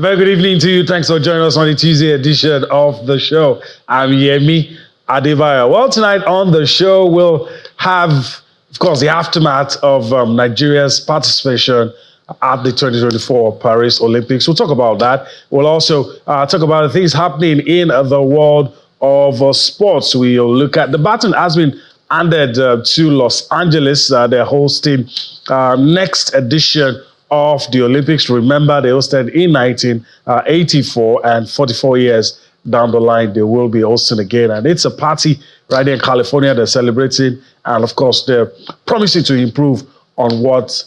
very good evening to you. Thanks for joining us on the Tuesday edition of the show. I'm Yemi Adebayo. Well, tonight on the show, we'll have, of course, the aftermath of Nigeria's participation at the 2024 Paris Olympics. We'll talk about that. We'll also talk about the things happening in the world of sports. We'll look at the baton has been handed to Los Angeles. They're hosting next edition of the Olympics. Remember, they hosted in 1984, and 44 years down the line, they will be hosting again. And it's a party right here in California. They're celebrating, and of course, they're promising to improve on what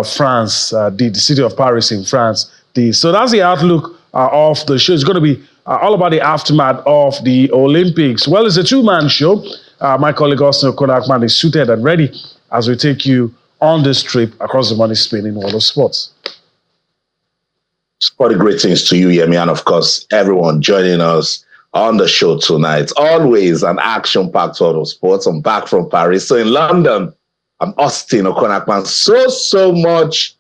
France did, the city of Paris in France did. So that's the outlook of the show. It's going to be all about the aftermath of the Olympics. Well, it's a two-man show. My colleague Austin Okonakman is suited and ready as we take you on this trip across the money-spinning world of sports. Spotty greetings to you, Yemi, and of course, everyone joining us on the show tonight. Always an action-packed world of sports. I'm back from Paris. So in London, I'm Austin Okonakman. So much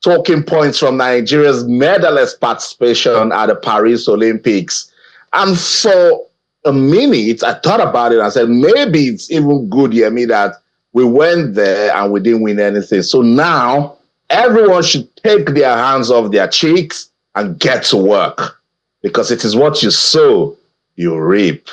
talking points from Nigeria's medalist participation at the Paris Olympics. And for a minute, I thought about it and said, maybe it's even good, Yemi, that we went there and we didn't win anything. So now everyone should take their hands off their cheeks and get to work, because it is what you sow, you reap.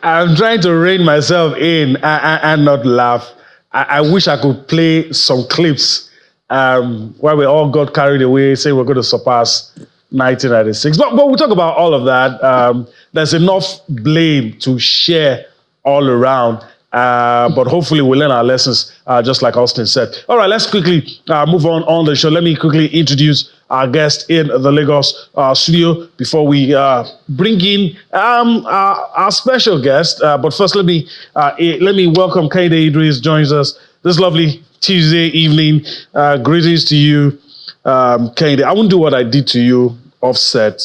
I'm trying to rein myself in and not laugh. I wish I could play some clips where we all got carried away saying we're going to surpass 1996. But we'll talk about all of that. There's enough blame to share all around. But hopefully we'll learn our lessons, just like Austin said. All right, let's quickly move on the show. Let me quickly introduce our guest in the Lagos studio before we bring in our special guest. But first, let me welcome Kehinde Idris joins us this lovely Tuesday evening. Greetings to you, Kehinde. I won't do what I did to you offset.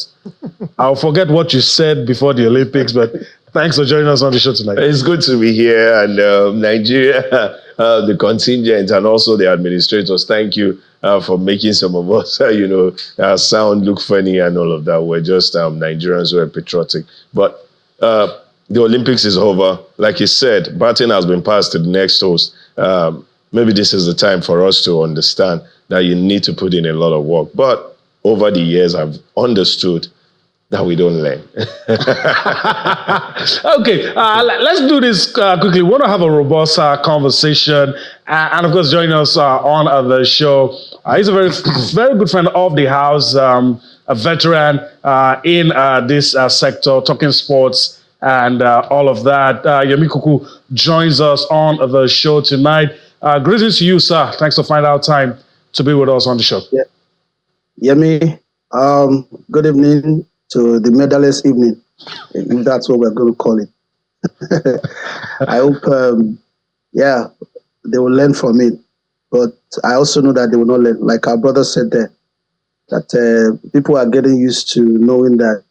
I'll forget what you said before the Olympics, but thanks for joining us on the show tonight. It's good to be here, and Nigeria, the contingent, and also the administrators. Thank you for making some of us, sound, look funny, and all of that. We're just Nigerians who are patriotic. But the Olympics is over. Like you said, baton has been passed to the next host. Maybe this is the time for us to understand that you need to put in a lot of work. But over the years, I've understood that we don't learn. Okay, let's do this quickly. We want to have a robust conversation, and of course, joining us on the show. He's a very good friend of the house, a veteran in this sector, talking sports and all of that. Yemi Kuku joins us on the show tonight. Greetings to you, sir. Thanks for finding out time to be with us on the show. Yeah. Yemi, good evening to the medalist evening, if that's what we're going to call it. I hope, they will learn from it. But I also know that they will not learn. Like our brother said there, that people are getting used to knowing that,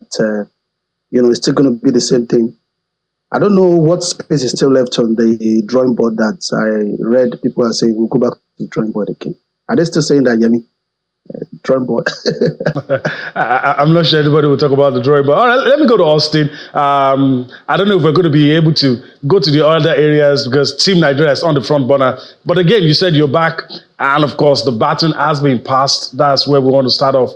it's still going to be the same thing. I don't know what space is still left on the drawing board that I read. People are saying, we'll go back to the drawing board again. Are they still saying that, Yemi? Drawing board. I'm not sure anybody will talk about the drawing board. All right, let me go to Austin. I don't know if we're going to be able to go to the other areas because Team Nigeria is on the front burner. But again, you said you're back, and of course, the baton has been passed. That's where we want to start off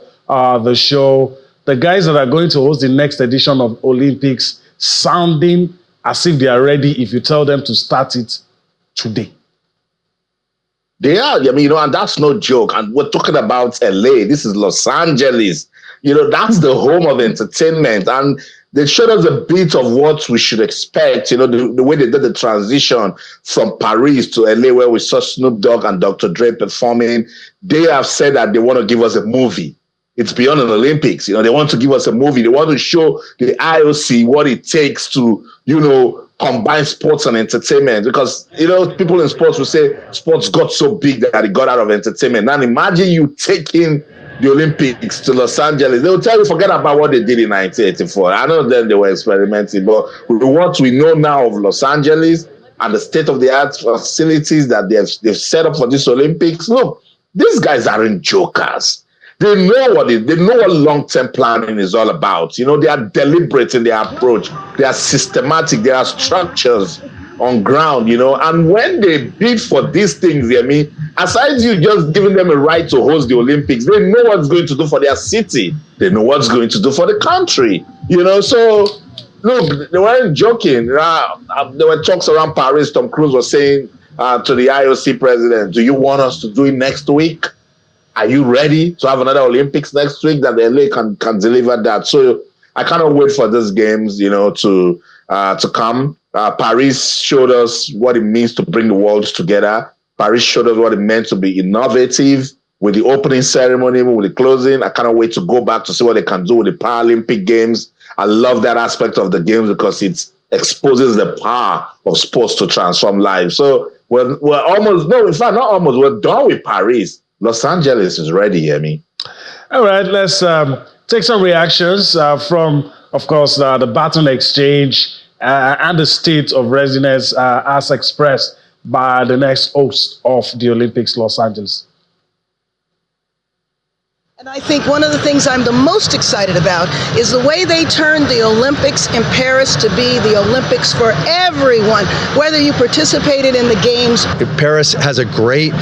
the show. The guys that are going to host the next edition of Olympics sounding as if they are ready if you tell them to start it today. They are, and that's no joke. And we're talking about LA. This is Los Angeles. That's the home of entertainment. And they showed us a bit of what we should expect. The way they did the transition from Paris to LA, where we saw Snoop Dogg and Dr. Dre performing. They have said that they want to give us a movie. It's beyond an Olympics. They want to give us a movie. They want to show the IOC what it takes to, combine sports and entertainment, because people in sports will say sports got so big that it got out of entertainment. Now imagine you taking the Olympics to Los Angeles. They'll tell you forget about what they did in 1984. I know then they were experimenting, but with what we know now of Los Angeles and the state-of-the-art facilities that they've set up for this Olympics, look, these guys aren't jokers. They know what long-term planning is all about. You know, they are deliberate in their approach. They are systematic. There are structures on ground, you know. And when they bid for these things, aside you just giving them a right to host the Olympics, they know what's going to do for their city. They know what's going to do for the country, you know. So, look, they weren't joking. There were talks around Paris. Tom Cruise was saying to the IOC president, do you want us to do it next week? Are you ready to have another Olympics next week? That the LA can deliver that. So I cannot wait for these games, you know, to come. Paris showed us what it means to bring the world together. Paris showed us what it meant to be innovative with the opening ceremony, with the closing. I cannot wait to go back to see what they can do with the Paralympic Games. I love that aspect of the games because it exposes the power of sports to transform lives. So we're almost, no, in fact, not almost, we're done with Paris. Los Angeles is ready, Yemi. All right, let's take some reactions from, of course, the baton exchange and the state of readiness as expressed by the next host of the Olympics, Los Angeles. And I think one of the things I'm the most excited about is the way they turned the Olympics in Paris to be the Olympics for everyone, whether you participated in the games. Paris has a great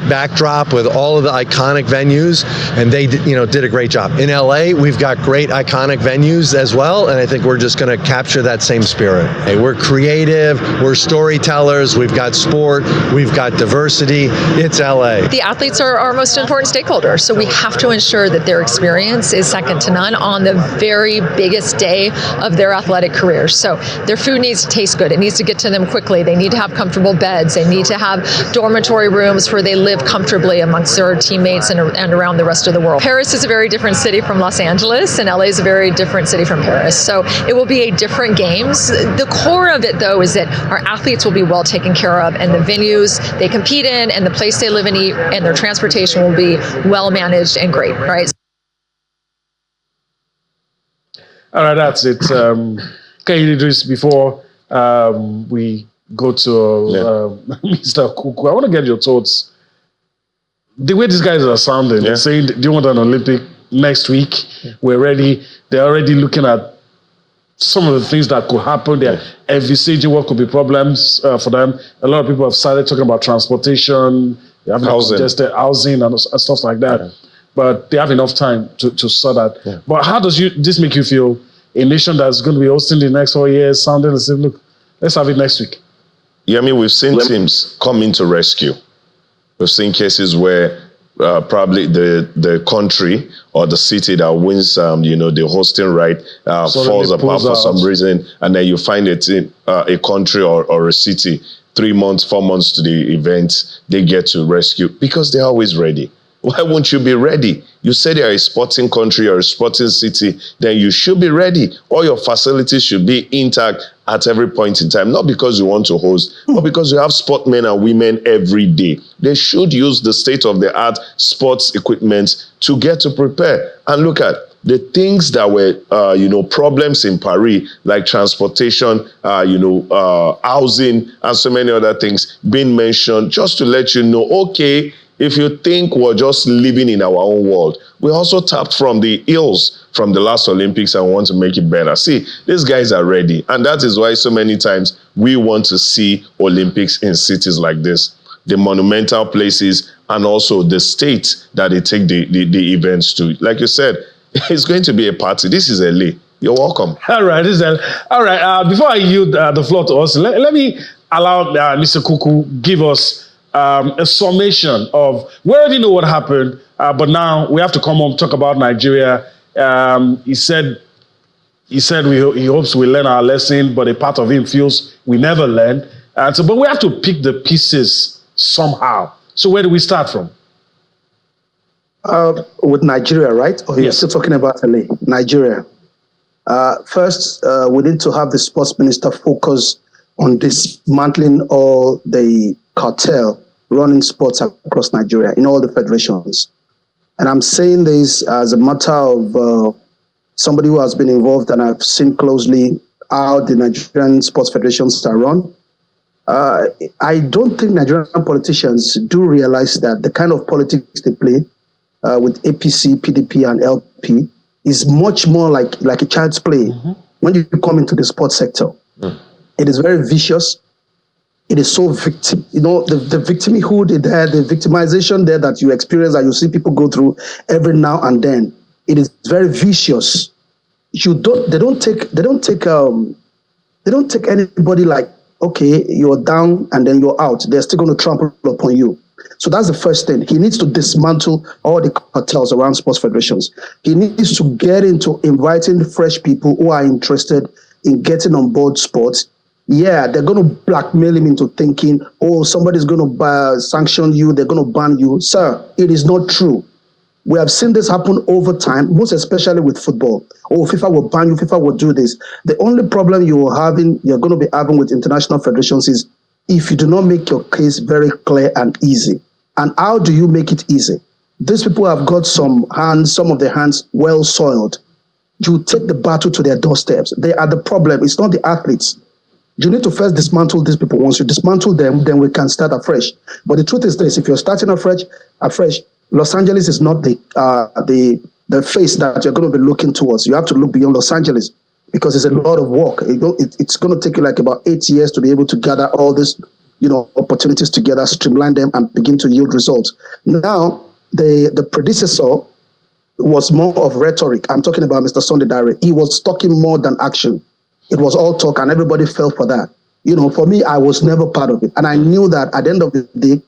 backdrop with all of the iconic venues, and they did a great job. In LA, we've got great iconic venues as well, and I think we're just going to capture that same spirit. Hey, we're creative, we're storytellers, we've got sport, we've got diversity. It's LA. The athletes are our most important stakeholders, so we have to ensure that their experience is second to none on the very biggest day of their athletic careers. So their food needs to taste good. It needs to get to them quickly. They need to have comfortable beds. They need to have dormitory rooms where they live comfortably amongst their teammates and around the rest of the world. Paris is a very different city from Los Angeles, and LA is a very different city from Paris. So it will be a different games. The core of it, though, is that our athletes will be well taken care of, and the venues they compete in and the place they live and eat and their transportation will be well managed and great, right? All right, that's it. Can you do this before we go to Mr. Kuku? I want to get your thoughts. The way these guys are sounding, they're saying, do you want an Olympic next week? We're ready. They're already looking at some of the things that could happen. They're envisaging what could be problems for them. A lot of people have started talking about transportation, they have suggested housing and stuff like that. Yeah. But they have enough time to sort that. Yeah. But how does this make you feel? A nation that's going to be hosting the next 4 years, sounding and saying, look, let's have it next week. Yeah, I mean, we've seen teams come into rescue. We've seen cases where probably the country or the city that wins, the hosting right falls apart for some reason, and then you find it in a country or a city 3 months, 4 months to the event, they get to rescue because they're always ready. Why won't you be ready? You say they're a sporting country or a sporting city, then you should be ready. All your facilities should be intact at every point in time, not because you want to host, but because you have sportmen and women every day. They should use the state-of-the-art sports equipment to get to prepare. And look at the things that were, problems in Paris, like transportation, housing, and so many other things being mentioned, just to let you know, okay, if you think we're just living in our own world, we also tapped from the ills from the last Olympics and want to make it better. See, these guys are ready. And that is why so many times we want to see Olympics in cities like this, the monumental places, and also the states that they take the events to. Like you said, it's going to be a party. This is LA. You're welcome. All right. All right. Before I yield the floor to us, let me allow Mr. Kuku give us a summation of, we already know what happened, but now we have to come home talk about Nigeria. He said he hopes we learn our lesson, but a part of him feels we never learn. But we have to pick the pieces somehow. So where do we start from? With Nigeria, right? Or you're still talking about LA? Nigeria. First, we need to have the sports minister focus on dismantling all the cartel running sports across Nigeria in all the federations. And I'm saying this as a matter of somebody who has been involved, and I've seen closely how the Nigerian sports federations are run. I don't think Nigerian politicians do realize that the kind of politics they play with APC, PDP, and LP is much more like a child's play when you come into the sports sector. It is very vicious. It is so victim, the victimhood there, the victimization there that you experience and you see people go through every now and then. It is very vicious. They don't take anybody like, okay, you're down and then you're out. They're still going to trample upon you. So that's the first thing. He needs to dismantle all the cartels around sports federations. He needs to get into inviting fresh people who are interested in getting on board sports. Yeah, they're going to blackmail him into thinking, oh, somebody's going to sanction you, they're going to ban you. Sir, it is not true. We have seen this happen over time, most especially with football. Oh, FIFA will ban you, FIFA will do this. The only problem you're going to be having with international federations is if you do not make your case very clear and easy. And how do you make it easy? These people have got some of their hands well soiled. You take the battle to their doorsteps. They are the problem. It's not the athletes. You need to first dismantle these people. Once you dismantle them, then we can start afresh. But the truth is this: if you're starting afresh, Los Angeles is not the face that you're going to be looking towards. You have to look beyond Los Angeles because it's a lot of work. It's going to take you like about 8 years to be able to gather all these, opportunities together, streamline them, and begin to yield results. Now, the predecessor was more of rhetoric. I'm talking about Mr. Sunday Dare. He was talking more than action. It was all talk, and everybody fell for that. For me, I was never part of it. And I knew that at the end of the day,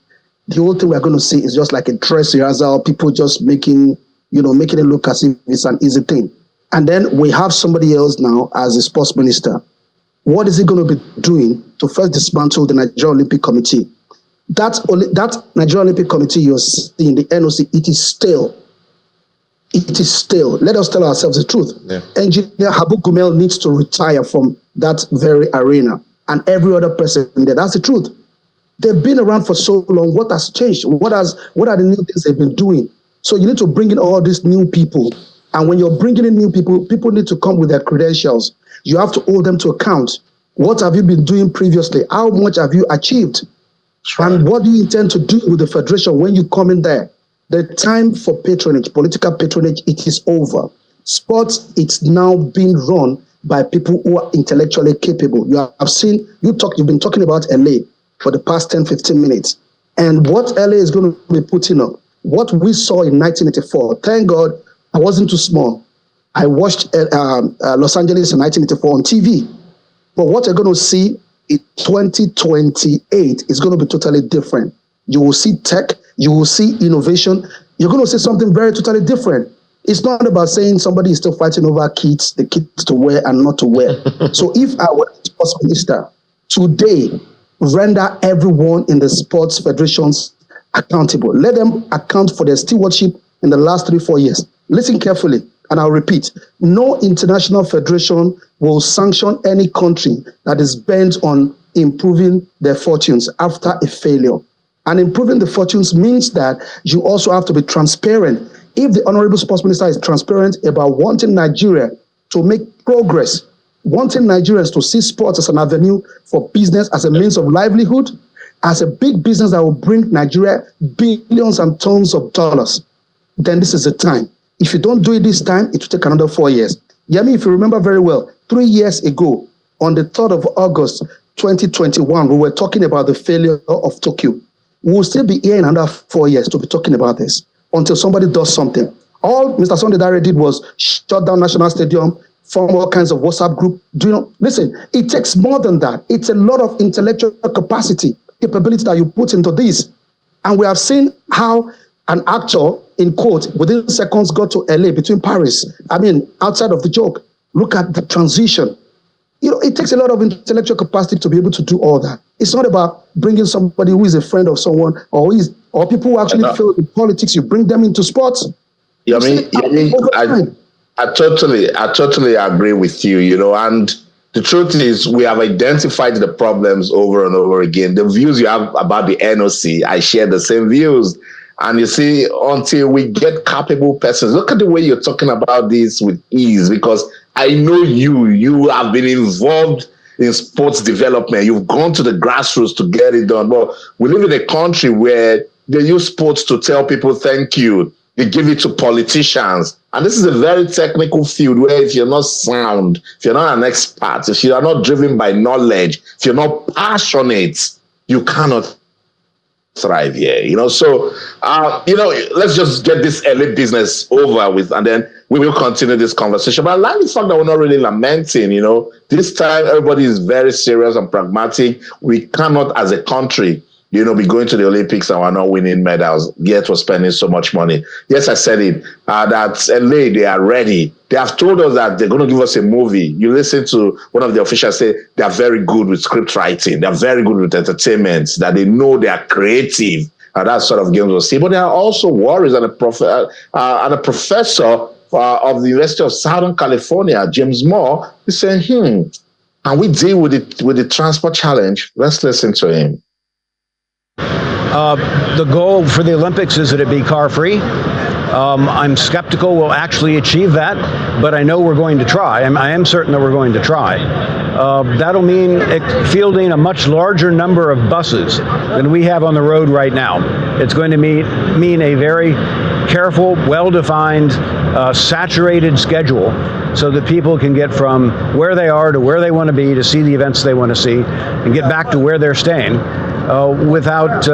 the whole thing we're going to see is just like a dress rehearsal, people just making it look as if it's an easy thing. And then we have somebody else now as a sports minister. What is he going to be doing to first dismantle the Nigerian Olympic Committee? That Nigerian Olympic Committee you're seeing, the NOC, it is stale. It is stale. Let us tell ourselves the truth. Yeah. Engineer Habu Gumel needs to retire from that very arena, and every other person there. That's the truth. They've been around for so long. What has changed? What are the new things they've been doing? So you need to bring in all these new people. And when you're bringing in new people, people need to come with their credentials. You have to hold them to account. What have you been doing previously? How much have you achieved? Right. And what do you intend to do with the federation when you come in there? The time for patronage, political patronage, it is over. Sports, it's now being run by people who are intellectually capable. You've been talking about LA for the past 10, 15 minutes. And what LA is going to be putting up, what we saw in 1984, thank God I wasn't too small. I watched Los Angeles in 1984 on TV. But what you're going to see in 2028 is going to be totally different. You will see tech, you will see innovation. You're going to see something very totally different. It's not about saying somebody is still fighting over the kits to wear and not to wear. So if I were sports minister today, render everyone in the sports federations accountable. Let them account for their stewardship in the last 3-4 years. Listen carefully, and I'll repeat. No international federation will sanction any country that is bent on improving their fortunes after a failure. And improving the fortunes means that you also have to be transparent. If the Honorable Sports Minister is transparent about wanting Nigeria to make progress, wanting Nigerians to see sports as an avenue for business, as a means of livelihood, as a big business that will bring Nigeria billions and tons of dollars, then this is the time. If you don't do it this time, it will take another 4 years. Yemi, if you remember very well, 3 years ago, on the 3rd of August, 2021, we were talking about the failure of Tokyo. We will still be here in another 4 years to be talking about this until somebody does something. All Mr. Sunday Dare did was shut down National Stadium, form all kinds of WhatsApp group. Listen, it takes more than that. It's a lot of intellectual capacity, capability that you put into this. And we have seen how an actor, in quote, within seconds got to LA between Paris. Outside of the joke, look at the transition. It takes a lot of intellectual capacity to be able to do all that. It's not about bringing somebody who is a friend of someone or people who actually feel in politics. You bring them into sports. I totally agree with you, and the truth is we have identified the problems over and over again. The views you have about the NOC, I share the same views. And you see, until we get capable persons, look at the way you're talking about this with ease, because I know you have been involved in sports development. You've gone to the grassroots to get it done. But we live in a country where they use sports to tell people thank you. They give it to politicians. And this is a very technical field where if you're not sound, if you're not an expert, if you are not driven by knowledge, if you're not passionate, you cannot thrive here. So, let's just get this elite business over with, and then we will continue this conversation. But I like the fact that we're not really lamenting, This time, everybody is very serious and pragmatic. We cannot, as a country, be going to the Olympics and we're not winning medals, yet we're spending so much money. Yes, I said it, that LA, they are ready. They have told us that they're going to give us a movie. You listen to one of the officials say they are very good with script writing. They're very good with entertainment, that they know they are creative. And that sort of games we'll see. But there are also worries, and a professor of the University of Southern California, James Moore, is saying, can we deal with the transport challenge? Let's listen to him. The goal for the Olympics is that it be car-free. I'm skeptical we'll actually achieve that, but I know we're going to try. I am certain that we're going to try. That'll mean fielding a much larger number of buses than we have on the road right now. It's going to mean a very careful, well-defined, saturated schedule so that people can get from where they are to where they want to be to see the events they want to see and get back to where they're staying. Without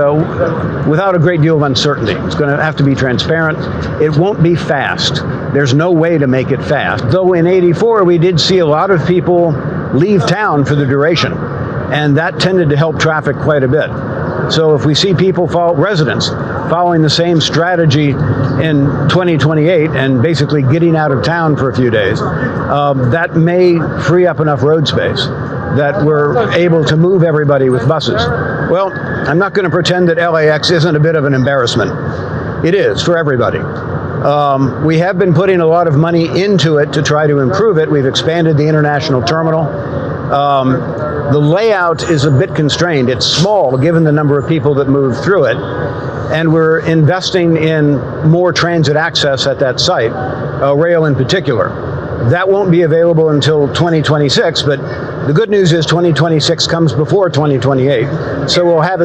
a great deal of uncertainty. It's going to have to be transparent. It won't be fast. There's no way to make it fast. Though in '84 we did see a lot of people leave town for the duration, and that tended to help traffic quite a bit. So if we see residents following the same strategy in 2028 and basically getting out of town for a few days, that may free up enough road space that we're able to move everybody with buses. Well, I'm not going to pretend that LAX isn't a bit of an embarrassment. It is for everybody. We have been putting a lot of money into it to try to improve it. We've expanded the international terminal. The layout is a bit constrained. It's small given the number of people that move through it. And we're investing in more transit access at that site, rail in particular. That won't be available until 2026, but the good news is 2026 comes before 2028. So we'll have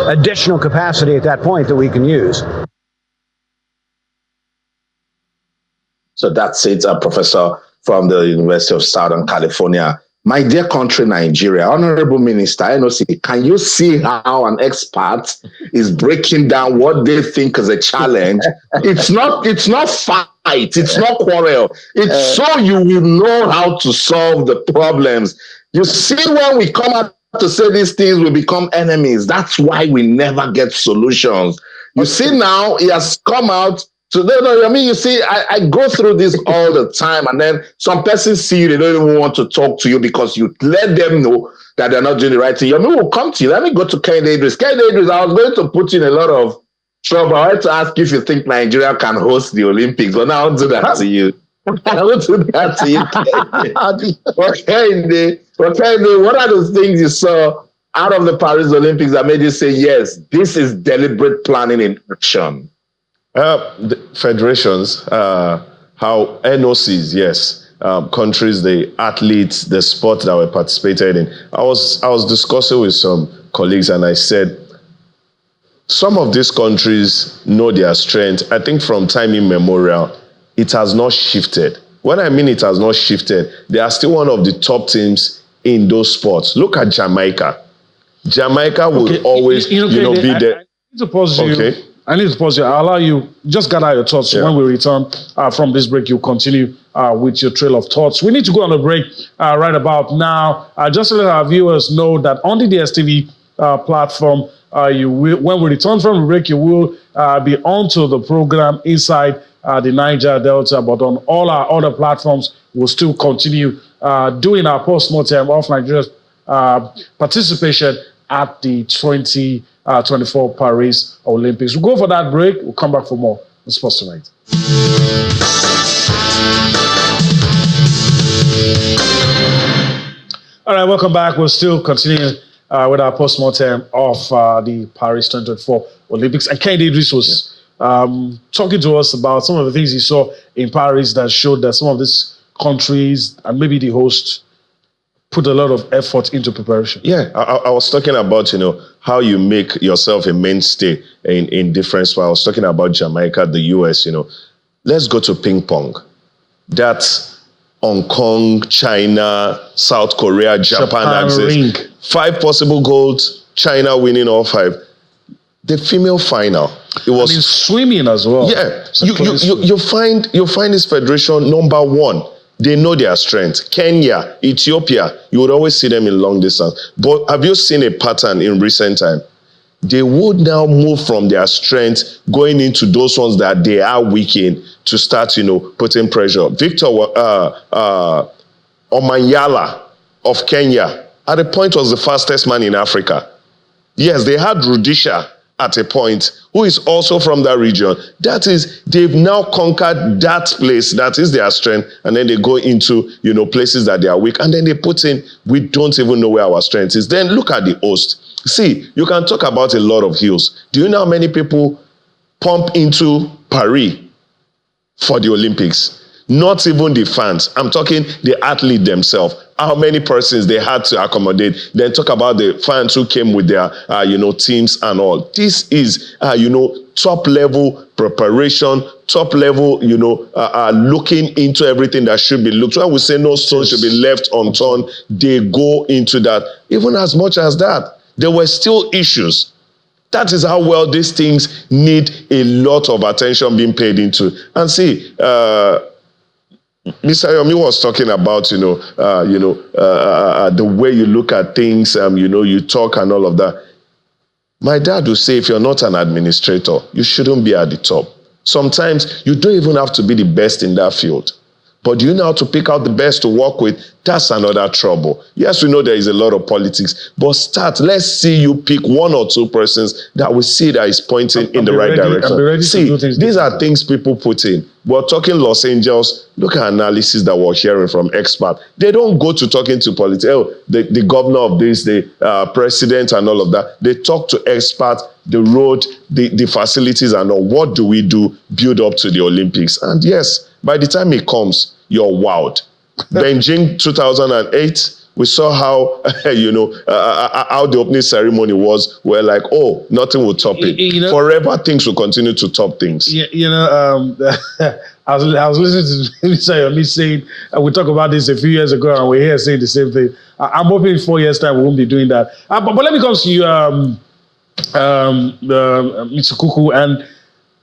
additional capacity at that point that we can use. So that's it, a professor from the University of Southern California. My dear country, Nigeria, Honorable Minister, NOC, can you see how an expert is breaking down what they think is a challenge? It's not fight, it's not quarrel. It's so you will know how to solve the problems. You see, when we come out to say these things, we become enemies. That's why we never get solutions. You see, now he has come out. So, you see, I go through this all the time, and then some persons see you, they don't even want to talk to you because you let them know that they're not doing the right thing. Will come to you. Let me go to Kennedy Idris. Kennedy Idris, I was going to put you in a lot of trouble. I had to ask if you think Nigeria can host the Olympics, but now I'll do that to you. I will do that to you. Okay, what are the things you saw out of the Paris Olympics that made you say, yes, this is deliberate planning in action? The federations, how NOCs, yes, countries, the athletes, the sports that were participated in. I was discussing with some colleagues, and I said, some of these countries know their strength. I think from time immemorial, it has not shifted. When I mean it has not shifted, they are still one of the top teams in those sports. Look at Jamaica. Jamaica will always, be there. I need to pause you. I'll allow you, just gather your thoughts. Yeah. When we return from this break, you'll continue with your trail of thoughts. We need to go on a break right about now. Just to let our viewers know that on the DSTV platform, when we return from the break, you will be onto the program inside the Niger Delta, but on all our other platforms, we'll still continue doing our post-mortem of Nigeria's participation at the 2024 Paris Olympics. We'll go for that break. We'll come back for more on Sports Tonight. All right, welcome back. We're still continuing with our post-mortem of the Paris 2024 Olympics. And Kennedy Idris was talking to us about some of the things he saw in Paris that showed that some of these countries and maybe the host put a lot of effort into preparation. Yeah, I was talking about, how you make yourself a mainstay in different sports. I was talking about Jamaica, the US, Let's go to ping pong. That's Hong Kong, China, South Korea, Japan access. ring. 5 possible goals, China winning all 5. The female final, it was And in swimming as well. yeah. You find this federation number 1. They know their strength. Kenya, Ethiopia, you would always see them in long distance. But have you seen a pattern in recent time? They would now move from their strength going into those ones that they are weak in to start, putting pressure. Victor Omanyala of Kenya at a point was the fastest man in Africa. Yes, they had Rudisha at a point, who is also from that region. That is, they've now conquered that place. That is their strength. And then they go into, places that they are weak. And then they put in, we don't even know where our strength is. Then look at the host. See, you can talk about a lot of hills. Do you know how many people pump into Paris for the Olympics? Not even the fans. I'm talking the athlete themselves. How many persons they had to accommodate. Then talk about the fans who came with their, teams and all. This is, top level preparation, top level, looking into everything that should be looked. When we say no stone should be left unturned, they go into that. Even as much as that, there were still issues. That is how well these things need a lot of attention being paid into. And see, Mr. Yomi was talking about, the way you look at things, you talk and all of that. My dad would say, if you're not an administrator, you shouldn't be at the top. Sometimes you don't even have to be the best in that field. But do you know how to pick out the best to work with? That's another trouble. Yes, we know there is a lot of politics, but let's see you pick 1 or 2 persons that we see that is pointing in the right direction. See, these are things people put in. We're talking Los Angeles. Look at analysis that we're hearing from experts. They don't go to talking to politics. Oh, the governor of this, the president and all of that. They talk to experts, the road, the facilities and all. What do we do? Build up to the Olympics. And yes, by the time it comes, you're wowed. Beijing 2008, we saw how, how the opening ceremony was. We're like, oh, nothing will top it. Forever things will continue to top things. I was listening to Mr. Yomi saying, we talked about this a few years ago, and we're here saying the same thing. I'm hoping in 4 years' time we won't be doing that. But let me come to you, Mr. Kuku, and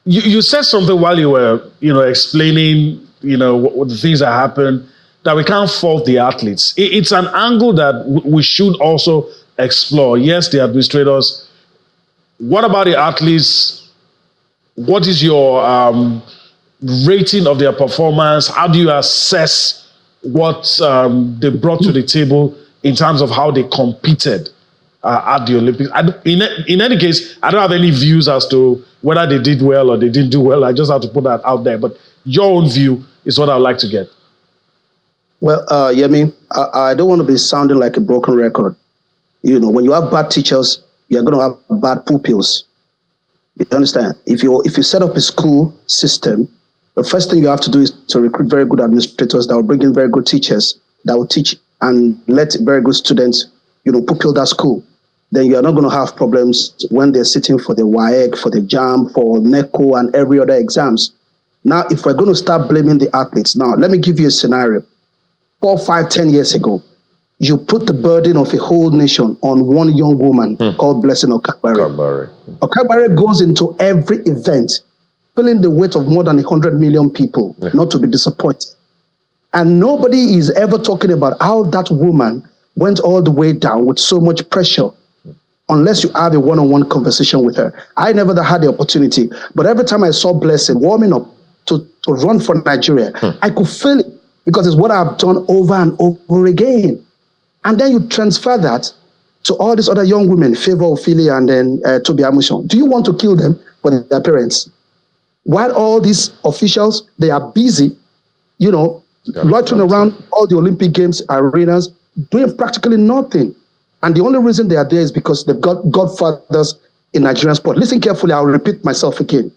you said something while you were, explaining, what the things that happen, that we can't fault the athletes. It's an angle that we should also explore. Yes, the administrators. What about the athletes? What is your rating of their performance? How do you assess what they brought to the table in terms of how they competed at the Olympics? In any case, I don't have any views as to whether they did well or they didn't do well. I just have to put that out there. But your own view is what I'd like to get. Well, Yemi, I don't want to be sounding like a broken record. When you have bad teachers, you're going to have bad pupils. You understand? If you set up a school system, the first thing you have to do is to recruit very good administrators that will bring in very good teachers that will teach and let very good students, pupil that school. Then you are not going to have problems when they're sitting for the WAEC, for the JAM, for NECO, and every other exams. Now, if we're going to start blaming the athletes, now let me give you a scenario. 4, 5, 10 years ago, you put the burden of a whole nation on one young woman called Blessing Okabare. Okabare goes into every event, feeling the weight of more than 100 million people, not to be disappointed. And nobody is ever talking about how that woman went all the way down with so much pressure, unless you have a one-on-one conversation with her. I never had the opportunity, but every time I saw Blessing warming up to run for Nigeria, I could feel it, because it's what I've done over and over again. And then you transfer that to all these other young women, Favor Ophelia and then Tobi Amushon. Do you want to kill them for their parents? While all these officials, they are busy, loitering around all the Olympic Games arenas, doing practically nothing. And the only reason they are there is because they've got godfathers in Nigerian sport. Listen carefully, I'll repeat myself again.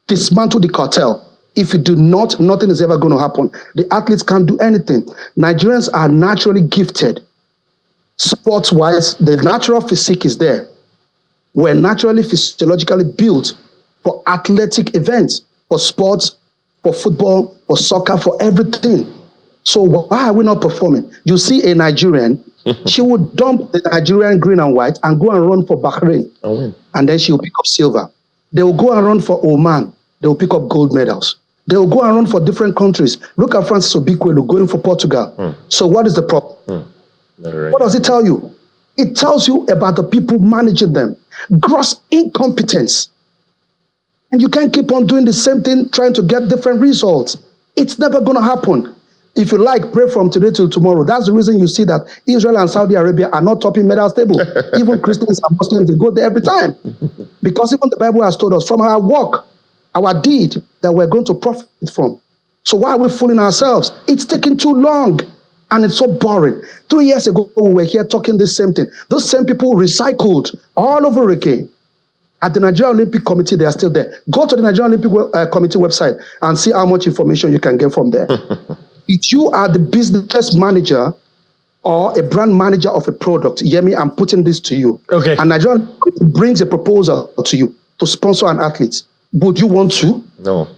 Dismantle the cartel. If you do not, nothing is ever going to happen. The athletes can't do anything. Nigerians are naturally gifted sports-wise, the natural physique is there. We're naturally, physiologically built for athletic events, for sports, for football, for soccer, for everything. So why are we not performing? You see a Nigerian, she would dump the Nigerian green and white and go and run for Bahrain. And then she will pick up silver. They will go and run for Oman. They will pick up gold medals. They will go and run for different countries. Look at Francis Obikwelu going for Portugal. So what is the problem? What does it tell you? It tells you about the people managing them. Gross incompetence. And you can't keep on doing the same thing, trying to get different results. It's never going to happen. If you like, pray from today till tomorrow. That's the reason you see that Israel and Saudi Arabia are not topping medal table. Even Christians and Muslims, they go there every time. Because even the Bible has told us from our work, our deed, that we're going to profit from. So why are we fooling ourselves? It's taking too long. And it's so boring. 3 years ago, we were here talking the same thing. Those same people recycled all over again. At the Nigerian Olympic Committee, they are still there. Go to the Nigerian Olympic Committee website and see how much information you can get from there. If you are the business manager or a brand manager of a product, Yemi, I'm putting this to you. Okay. And Nigerian brings a proposal to you to sponsor an athlete. Would you want to? No.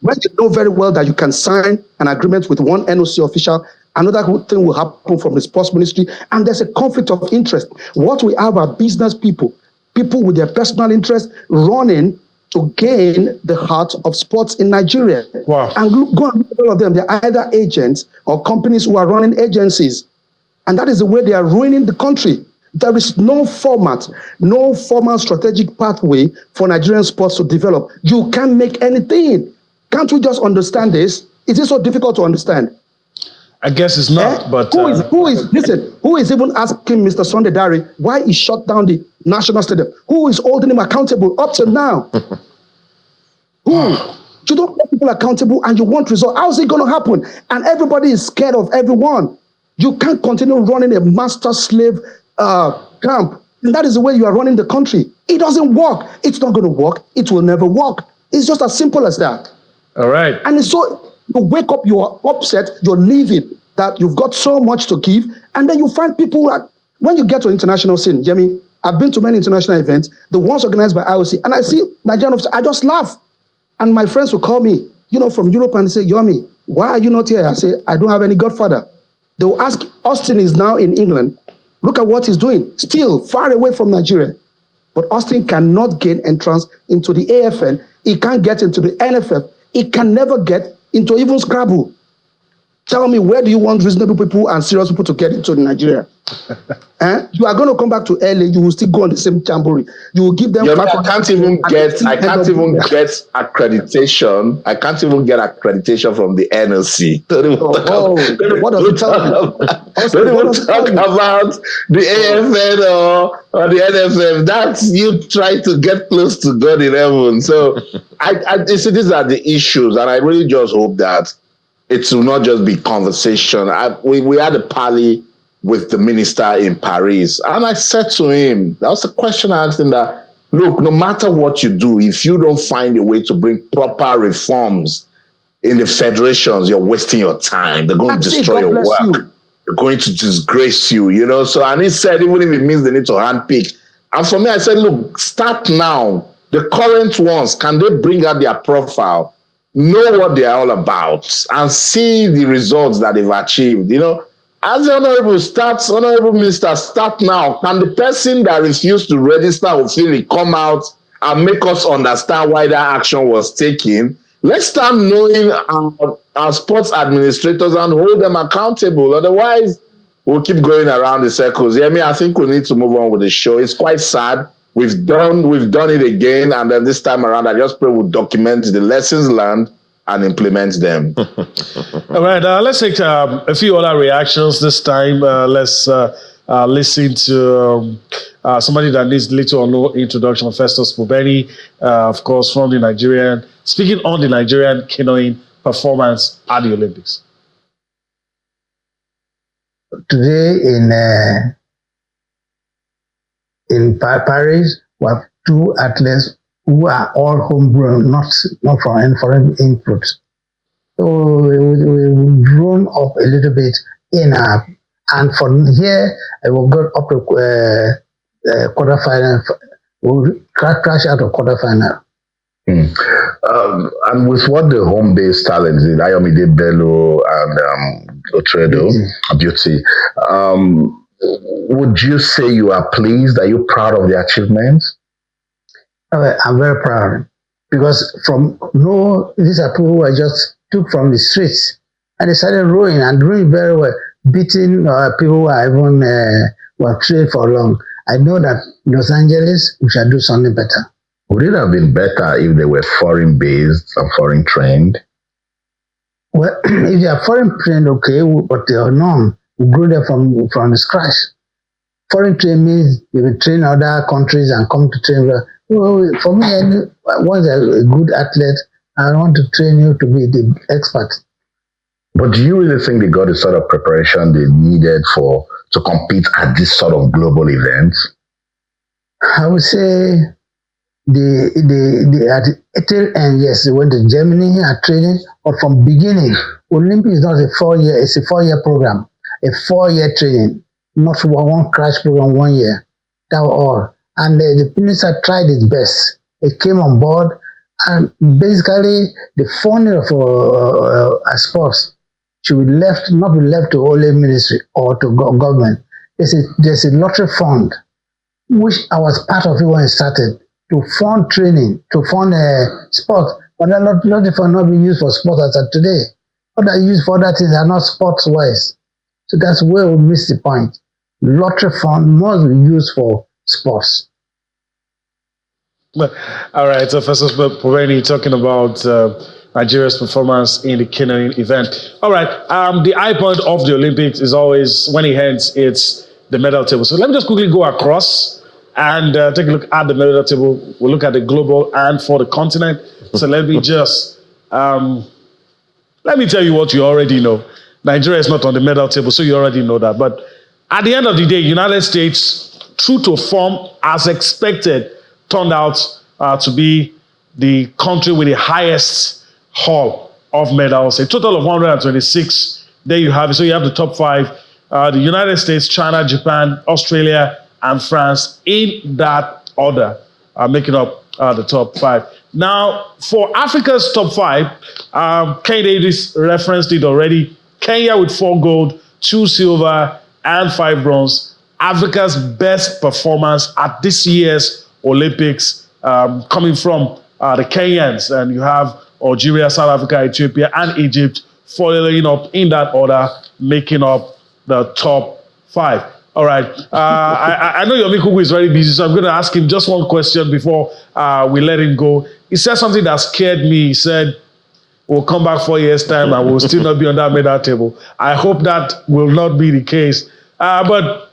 When you know very well that you can sign an agreement with one NOC official, another thing will happen from the sports ministry, and there's a conflict of interest. What we have are business people with their personal interest running to gain the heart of sports in Nigeria. Wow. And go and look at all of them. They're either agents or companies who are running agencies. And that is the way they are ruining the country. There is no format, no formal strategic pathway for Nigerian sports to develop. You can't make anything. Can't we just understand this? Is it so difficult to understand? I guess it's not, but... Who is even asking Mr. Sunday Dari why he shut down the national stadium? Who is holding him accountable up to now? Who? You don't hold people accountable and you want results. How is it going to happen? And everybody is scared of everyone. You can't continue running a master-slave camp. And that is the way you are running the country. It doesn't work. It's not going to work. It will never work. It's just as simple as that. All right. And it's so... You wake up, you're upset, you're leaving, that you've got so much to give, and then you find people, when you get to international scene, Jimmy, I've been to many international events, the ones organized by IOC, and I see Nigerian officers, I just laugh. And my friends will call me, from Europe, and say, Yomi, why are you not here? I say, I don't have any godfather. They will ask, Austin is now in England, look at what he's doing, still far away from Nigeria. But Austin cannot gain entrance into the AFN, he can't get into the NFF, he can never get into even Scrabble. Tell me, where do you want reasonable people and serious people to get into Nigeria? You are going to come back to LA, you will still go on the same jamboree. You will give them... I can't even get accreditation. I can't even get accreditation from the NLC. What does it tell you? Don't even talk about the AFN or the NFF. That's you trying to get close to God in heaven. So I see these are the issues, and I really just hope that it will not just be conversation. We had a parley with the minister in Paris, and I said to him, that was the question I asked him, that, look, no matter what you do, if you don't find a way to bring proper reforms in the federations, you're wasting your time. They're going to destroy your work. They're going to disgrace you, So, and he said, even if it means they need to handpick. And for me, I said, look, start now. The current ones, can they bring out their profile, know what they're all about, and see the results that they've achieved, As the Honorable Minister, start now. Can the person that refused to register officially come out and make us understand why that action was taken? Let's start knowing our sports administrators and hold them accountable. Otherwise, we'll keep going around the circles. I think we need to move on with the show. It's quite sad. We've done it again, and then this time around, I just pray we'll document the lessons learned and implement them. All right, let's take a few other reactions this time. Let's listen to somebody that needs little or no introduction, Festus Bubeni, of course, from the Nigerian, speaking on the Nigerian canoeing performance at the Olympics. Today in Paris, we have two athletes who are all homegrown, not from any foreign input. So we've grown up a little bit in our And from here, I will go up to quarterfinal. We'll crash out of quarterfinal. And with what the home-based talents did, Ayomide Bello and Otredo, Beauty, would you say you are pleased? Are you proud of the achievements? I'm very proud because these are people who I just took from the streets and they started rowing and doing very well, beating people who are even were trained for long. I know that Los Angeles, we shall do something better. Would it have been better if they were foreign-based and foreign-trained? Well, if they are foreign-trained, okay, but they are known. We grew them from the scratch. Foreign-trained means they will train other countries and come to train. Well, for me, once you're a good athlete, I want to train you to be the expert. But do you really think they got the sort of preparation they needed to compete at this sort of global events? I would say at the tail end, yes, they went to Germany and training, but from beginning, Olympic is not a 4-year, it's a 4-year program, a 4-year training, not one crash program 1 year. That was all. And the minister tried his best. It came on board, and basically the funding of sports should be not be left to only ministry or to government. There's a lottery fund, which I was part of it when it started, to fund training, to fund sports, but that lottery fund not be used for sports as of today. What are used for that things are not sports wise. So that's where we miss the point. Lottery fund must be used for sports. All right, so Professor Poveni talking about Nigeria's performance in the Kenyan event. All right, the high point of the Olympics is always, when it ends, it's the medal table. So let me just quickly go across and take a look at the medal table. We'll look at the global and for the continent. So let me just, let me tell you what you already know. Nigeria is not on the medal table, so you already know that. But at the end of the day, United States, true to form, as expected, turned out to be the country with the highest haul of medals, a total of 126. There you have it. So you have the top 5, the United States, China, Japan, Australia, and France in that order, making up the top 5. Now, for Africa's top 5, Kenya Davis referenced it already. Kenya with 4 gold, 2 silver, and 5 bronze. Africa's best performance at this year's Olympics, coming from the Kenyans. And you have Algeria, South Africa, Ethiopia, and Egypt following up in that order, making up the top 5. All right. I know Yomi Kuku is very busy, so I'm going to ask him just one question before we let him go. He said something that scared me. He said, we'll come back 4 years' time and we'll still not be on that medal table. I hope that will not be the case. But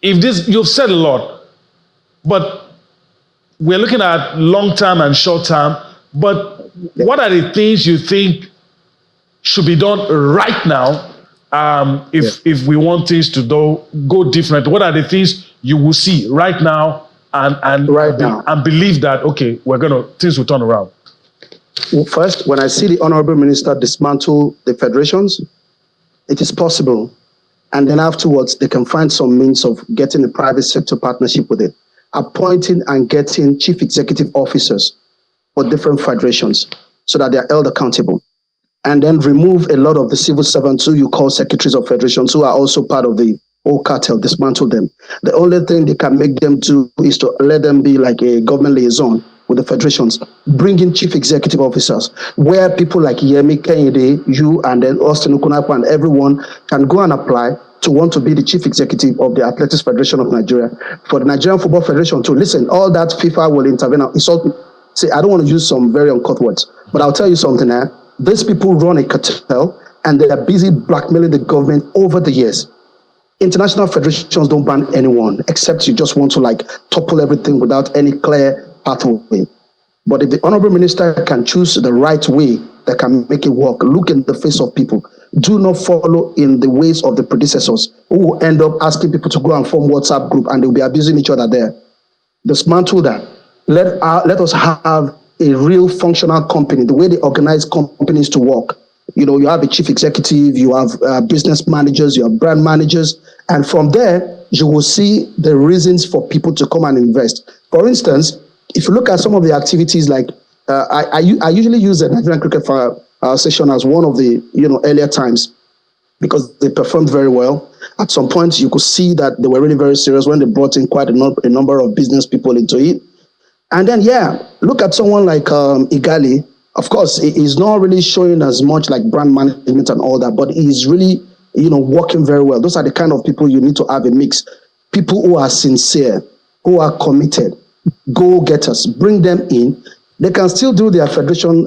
if this, you've said a lot, but we're looking at long term and short term. But what are the things you think should be done right now? If we want things to go different, what are the things you will see right now and believe that, okay, things will turn around? Well, first, when I see the Honorable Minister dismantle the federations, it is possible. And then afterwards, they can find some means of getting a private sector partnership with it, appointing and getting chief executive officers for different federations so that they are held accountable. And then remove a lot of the civil servants who you call secretaries of federations who are also part of the whole cartel, dismantle them. The only thing they can make them do is to let them be like a government liaison with the federations, bring in chief executive officers, where people like Yemi Kehinde, you, and then Austin Ukunakwa, and everyone can go and apply to want to be the chief executive of the Athletics Federation of Nigeria. For the Nigerian Football Federation to listen, all that FIFA will intervene. See, I don't want to use some very uncut words, but I'll tell you something here. These people run a cartel and they are busy blackmailing the government over the years. International federations don't ban anyone, except you just want to topple everything without any clear pathway. But if the Honorable Minister can choose the right way that can make it work, look in the face of people, do not follow in the ways of the predecessors who will end up asking people to go and form WhatsApp group and they'll be abusing each other there. Dismantle that. Let us have a real functional company, the way they organize companies to work. You have a chief executive, you have business managers, you have brand managers, And from there, you will see the reasons for people to come and invest. For instance, if you look at some of the activities, like I usually use the Nigerian Cricket Association as one of the earlier times, because they performed very well. At some point, you could see that they were really very serious when they brought in quite a number of business people into it. And then, look at someone like Igali. Of course, he's not really showing as much like brand management and all that, but he's really, working very well. Those are the kind of people you need to have a mix. People who are sincere, who are committed, go-getters, bring them in. They can still do their federation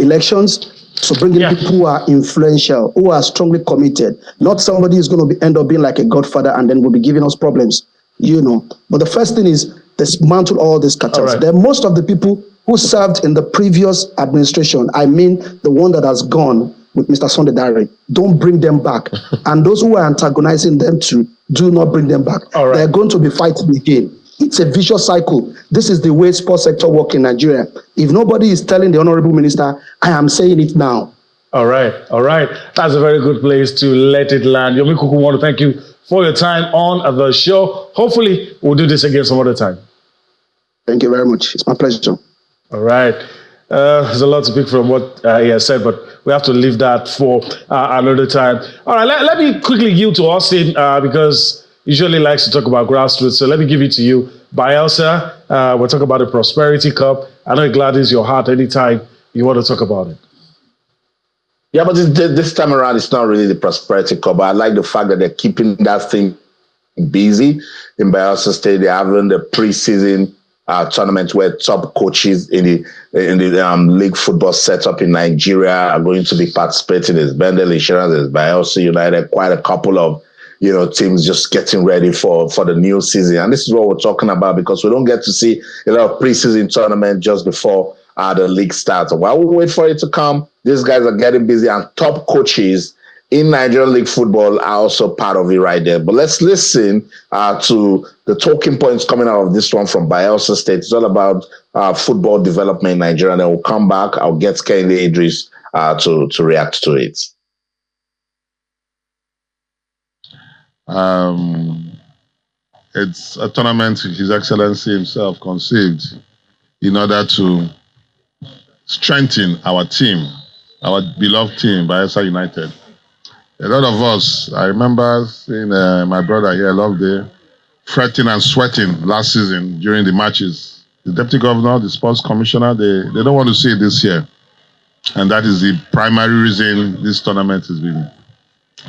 elections. So bring in people who are influential, who are strongly committed. Not somebody who's going to end up being like a godfather and then will be giving us problems, But the first thing is dismantle all these cartels. Right. Then most of the people who served in the previous administration, I mean the one that has gone with Mr. Sunday Dare, don't bring them back. And those who are antagonizing them too, do not bring them back. They're going to be fighting again. It's a vicious cycle. This is the way sports sector works in Nigeria. If nobody is telling the Honorable Minister, I am saying it now. All right. That's a very good place to let it land. Yomi Kuku, want to thank you for your time on the show. Hopefully, we'll do this again some other time. Thank you very much. It's my pleasure. All right. There's a lot to pick from what he has said, but we have to leave that for another time. All right, let me quickly yield to Austin because he usually likes to talk about grassroots. So let me give it to you. Bielsa, we'll talk about the Prosperity Cup. I know it gladdens your heart anytime you want to talk about it. Yeah, but this time around, it's not really the Prosperity Cup. But I like the fact that they're keeping that thing busy. In Bielsa State, they're having the preseason tournament where top coaches in the league football setup in Nigeria are going to be participating. There's Bendel Insurance, there's Bielsa United, quite a couple of teams just getting ready for the new season. And this is what we're talking about, because we don't get to see a lot of preseason tournament just before the league starts. While we wait for it to come, these guys are getting busy, and top coaches in Nigerian League football are also part of it right there. But let's listen to the talking points coming out of this one from Bielsa State. It's all about football development in Nigeria. And then we'll come back. I'll get Kehinde Idris to react to it. It's a tournament His Excellency himself conceived in order to strengthen our team, our beloved team, Bielsa United. A lot of us, I remember seeing my brother here, Loveday, fretting and sweating last season during the matches. The Deputy Governor, the Sports Commissioner, they don't want to see it this year. And that is the primary reason this tournament has been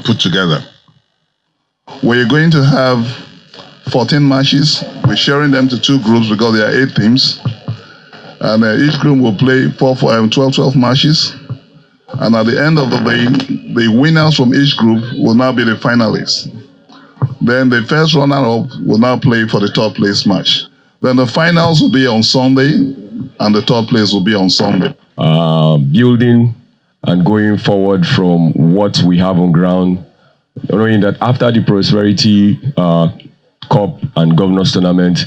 put together. We're going to have 14 matches. We're sharing them to two groups because there are 8 teams. And each group will play 12 matches. And at the end of the day, the winners from each group will now be the finalists. Then the first runner-up will now play for the third place match. Then the finals will be on Sunday, and the third place will be on Sunday. Building and going forward from what we have on ground, knowing that after the Prosperity Cup and Governors Tournament,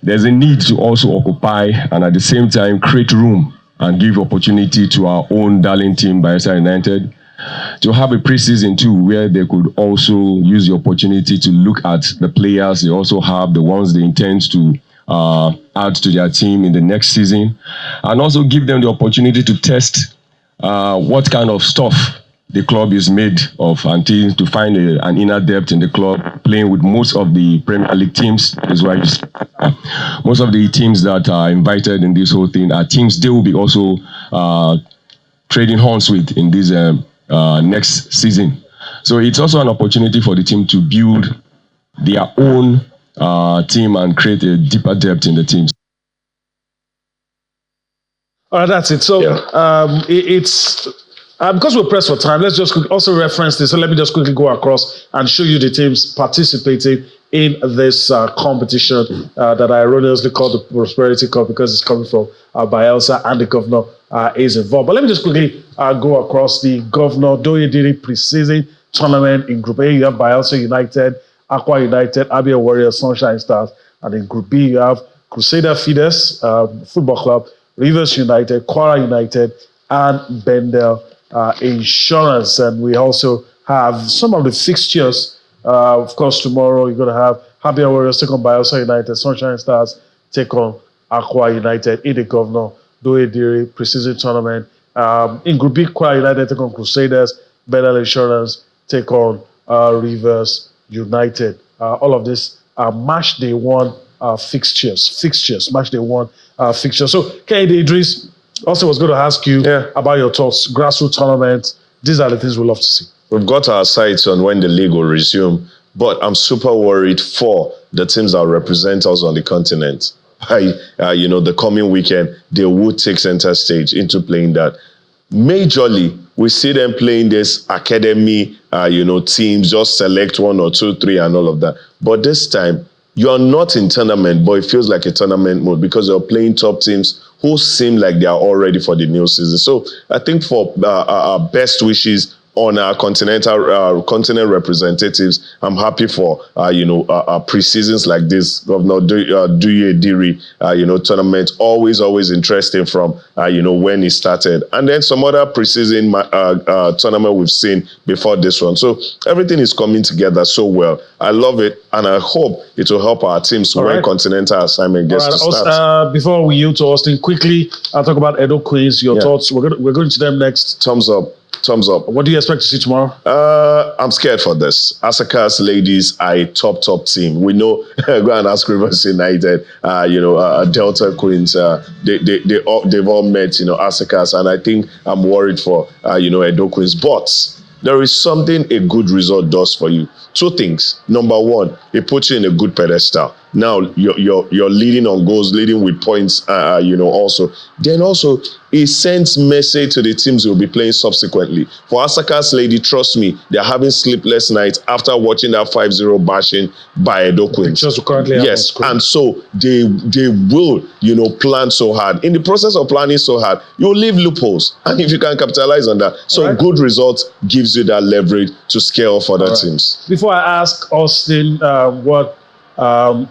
there's a need to also occupy and at the same time create room and give opportunity to our own darling team, Bielsa United, to have a preseason too, where they could also use the opportunity to look at the players they also have, the ones they intend to add to their team in the next season, and also give them the opportunity to test what kind of stuff the club is made of, until to find an inner depth in the club, playing with most of the Premier League teams. Is why most of the teams that are invited in this whole thing are teams they will be also trading horns with in this next season. So it's also an opportunity for the team to build their own team and create a deeper depth in the teams. All right, that's it. So it's because we're pressed for time, let's just also reference this. So let me just quickly go across and show you the teams participating in this competition that I erroneously called the Prosperity Cup because it's coming from Bielsa and the governor is involved. But let me just quickly go across the Governor Doyediri preseason tournament. In Group A, you have Bielsa United, Aqua United, Abia Warriors, Sunshine Stars. And in Group B, you have Crusader Fides Football Club, Rivers United, Kwara United, and Bendel Insurance. And we also have some of the fixtures Of course, tomorrow you're going to have Happy Warriors take on Bayelsa United, Sunshine Stars take on Aqua United in the Governor Doediri preseason tournament. In Group B, Aqua United take on Crusaders, Bedell Insurance take on Rivers United. All of this are match day one fixtures, match day one fixtures. So, Kehinde Idris, also was going to ask you about your thoughts, grassroots tournament. These are the things we love to see. We've got our sights on when the league will resume, but I'm super worried for the teams that represent us on the continent. By the coming weekend, they will take center stage into playing that. Majorly, we see them playing this academy, teams, just select 1 or 2, 3 and all of that. But this time, you're not in tournament, but it feels like a tournament mode because you're playing top teams who seem like they are all ready for the new season. So I think for our best wishes on our continent representatives, I'm happy for pre-seasons like this. Governor Doediri, tournament always interesting from when it started, and then some other pre-season tournament we've seen before this one. So everything is coming together so well. I love it, and I hope it will help our teams when continental assignment gets to start. Before we yield to Austin, quickly, I'll talk about Edo Queens. Your thoughts? We're going to them next. Thumbs up. What do you expect to see tomorrow? I'm scared for this. Asaka's ladies are a top team. We know. Go and ask Rivers United. Delta Queens. They've all met. Asaka's, and I think I'm worried for Edo Queens. But there is something a good result does for you. 2 things. Number 1, it puts you in a good pedestal. Now you're leading on goals, leading with points. Also, then also it sends message to the teams you'll be playing subsequently. For Asaka's lady, trust me, they're having sleepless nights after watching that 5-0 bashing by Edo Queens. Yes, and so they will plan so hard. In the process of planning so hard, you'll leave loopholes, and if you can capitalize on that, so good results gives you that leverage to scare off other teams. Before I ask Austin what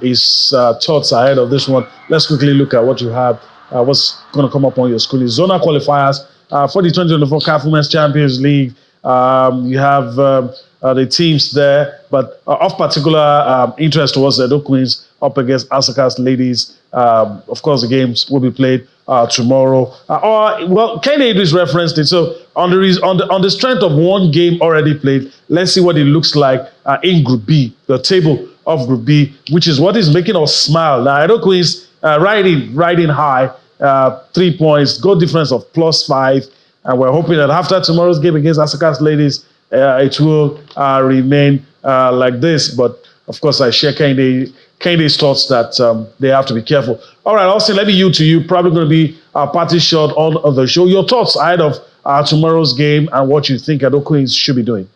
his thoughts ahead of this one, let's quickly look at what you have. What's going to come up on your screen is Zona qualifiers for the 2024 CAF Women's Champions League. You have the teams there, but of particular interest was Edo Queens up against Asaka's ladies. Of course, the games will be played tomorrow. Kehinde Idris referenced it. So on the strength of one game already played, let's see what it looks like in Group B, the table of Group B, which is what is making us smile. Now, Edo Queens riding high, 3 points, goal difference of +5, and we're hoping that after tomorrow's game against Asaka's ladies, it will remain like this. But of course, I share Kehinde's thoughts that they have to be careful. All right, Austin, let me yield to you. Probably going to be a party shot on the show. Your thoughts ahead of tomorrow's game and what you think Edo Queens should be doing.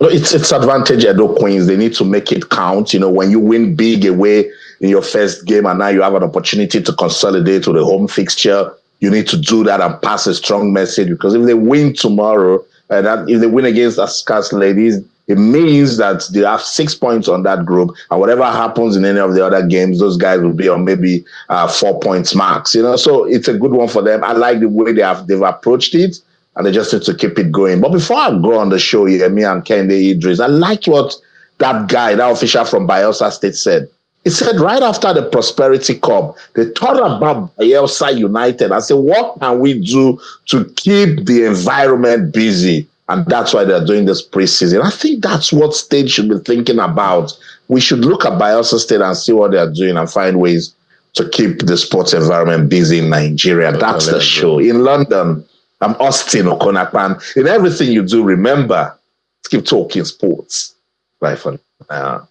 It's advantage Edo Queens. They need to make it count. When you win big away in your first game and now you have an opportunity to consolidate with a home fixture, you need to do that and pass a strong message, because if they win tomorrow, and if they win against Asaka's ladies, it means that they have 6 points on that group, and whatever happens in any of the other games, those guys will be on maybe 4 points max. So it's a good one for them. I like the way they've approached it, and they just need to keep it going. But before I go on the show here, me and Kehinde Idris, I liked what that official from Bayelsa State said. He said right after the Prosperity Cup, they thought about Bayelsa United and said, what can we do to keep the environment busy? And that's why they're doing this preseason. I think that's what State should be thinking about. We should look at Bayelsa State and see what they're doing and find ways to keep the sports environment busy in Nigeria. That's the show. In London, I'm Austin Okonakpan. In everything you do, remember, let's keep talking sports. Bye for now.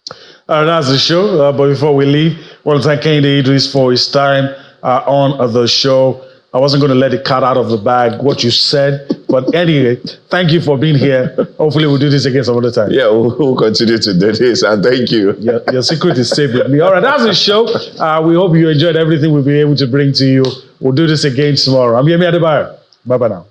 That's the show. But before we leave, I want to thank Kehinde Idris for his time on the show. I wasn't going to let the cat out of the bag, what you said. But anyway, thank you for being here. Hopefully we'll do this again some other time. Yeah, we'll continue to do this. And thank you. Your secret is safe with me. All right, that's the show. We hope you enjoyed everything we'll be able to bring to you. We'll do this again tomorrow. I'm Yemi Adebayo. Bye-bye now.